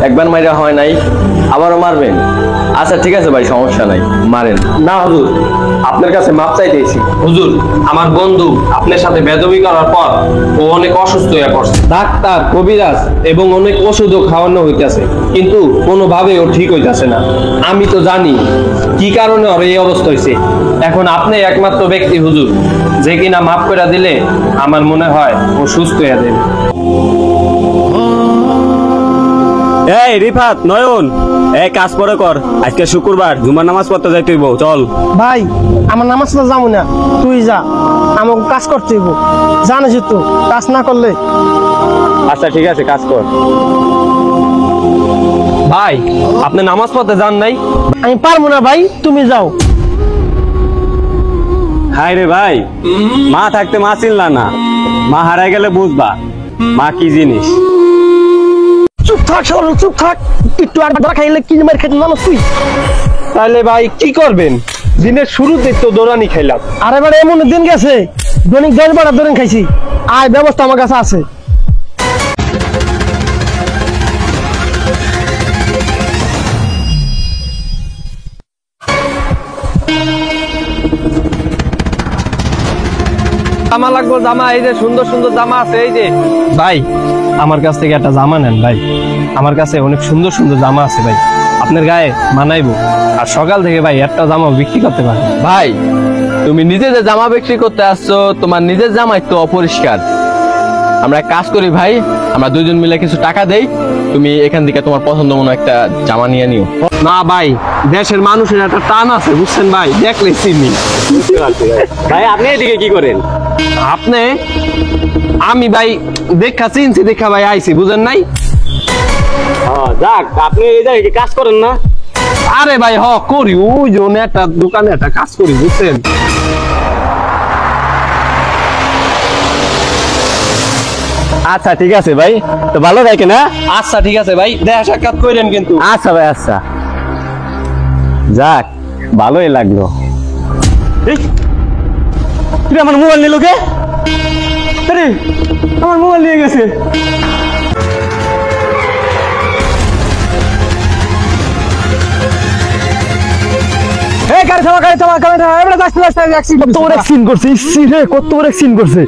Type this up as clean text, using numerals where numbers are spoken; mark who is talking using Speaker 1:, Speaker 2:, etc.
Speaker 1: একবার মাইরা হয় নাই, আবারও মারবেন? আচ্ছা ঠিক আছে ভাই, সমস্যা নাই, মারেন।
Speaker 2: না হুজুর, আপনার কাছে মাপ চাইতেছি। হুজুর, আমার বন্ধু আপনার সাথে বেদবি করার পর ও অনেক অসুস্থ হয়ে পড়ছে। ডাক্তার, কবিরাজ এবং অনেক ওষুধও খাওয়ানো হইতেছে, কিন্তু কোনোভাবে ও ঠিক হইতেছে না। আমি তো জানি কি কারণে ওর এই অবস্থা হয়েছে। এখন আপনি একমাত্র ব্যক্তি হুজুর, যে কিনা মাফ করে দিলে আমার মনে হয় ও সুস্থ হয়ে যাবে।
Speaker 3: এই রিফাত, নয়ন, এই কাজ পরে কর। আজকে শুক্রবার, জুমার নামাজ পড়তে যাইতে হইব, চল।
Speaker 4: ভাই আমার নামাজ পড়তে যাবো না, তুই যা, আমাকে কাজ করতে হইব। জানিস তো কাজ না করলে।
Speaker 3: আচ্ছা ঠিক আছে, কাজ কর।
Speaker 2: ভাই আপনি নামাজ পড়তে যান নাই?
Speaker 4: আমি পারবো না ভাই, তুমি যাও।
Speaker 3: হাই রে ভাই, মা থাকতে মা চিনলা না, মা হারাই গেলে বুঝবা মা কি জিনিস।
Speaker 4: চুপ থাক সরল, চুপ থাক। একটু আর ধরা খাইলে কি মার খেতে জানো তুই?
Speaker 2: তাহলে ভাই কি করবেন? দিনের শুরুতে তো দৌড়ানি খাইলাম।
Speaker 4: আর এবার এমন দিন গেছে, দৈনিক 10-12 দৈনিক খাইছি। আয় ব্যবস্থা আমার কাছে আছে।
Speaker 2: জামা লাগবো, জামা এই যে সুন্দর সুন্দর জামা আছে, এই যে ভাই আমার কাছ থেকে একটা জামা নেন ভাই, আমার কাছে অনেক সুন্দর সুন্দর জামা আছে ভাই, আপনার গায়ে মানাইবো। আর সকাল থেকে ভাই একটা জামা বিক্রি করতে পারেন।
Speaker 1: ভাই তুমি নিজে যে জামা বিক্রি করতে আসছো, তোমার নিজের জামাই তো অপরিষ্কার। আমরা এক কাজ করি ভাই, আমরা দুইজন মিলে কিছু টাকা দেই, তুমি এখান থেকে তোমার পছন্দ মতো একটা জামা নিয়ে নিও।
Speaker 2: না ভাই, দেশের মানুষের একটা টান আছে বুঝছেন ভাই, দেখলে চিনি।
Speaker 3: ভাই আপনি এদিকে কি করেন?
Speaker 2: আপনি, আমি ভাই দেখা চিনছি, দেখা ভাই আইছি, বুঝেন নাই?
Speaker 3: যাক, আপনি এই জায়গায় কি কাজ করেন না?
Speaker 2: আরে ভাই হ করি, ওই জন্য একটা দোকানে একটা কাজ করি বুঝছেন।
Speaker 3: আচ্ছা ঠিক আছে ভাই, তো ভালো থাকে না?
Speaker 2: আচ্ছা ঠিক আছে ভাই, দেখা সাক্ষাৎ করেন কিন্তু।
Speaker 3: আচ্ছা ভাই, আচ্ছা। যাক, ভালোই লাগলো। তুই আমার মোবাইল নিল কে? আরে আমার মোবাইল নিয়ে গেছে।
Speaker 4: গাড়ি থামা, গাড়ি থামা, গাড়ি থামা। এবারে যাচ্ছে, কত বড় সিন করছে, কত বড় সিন করছে।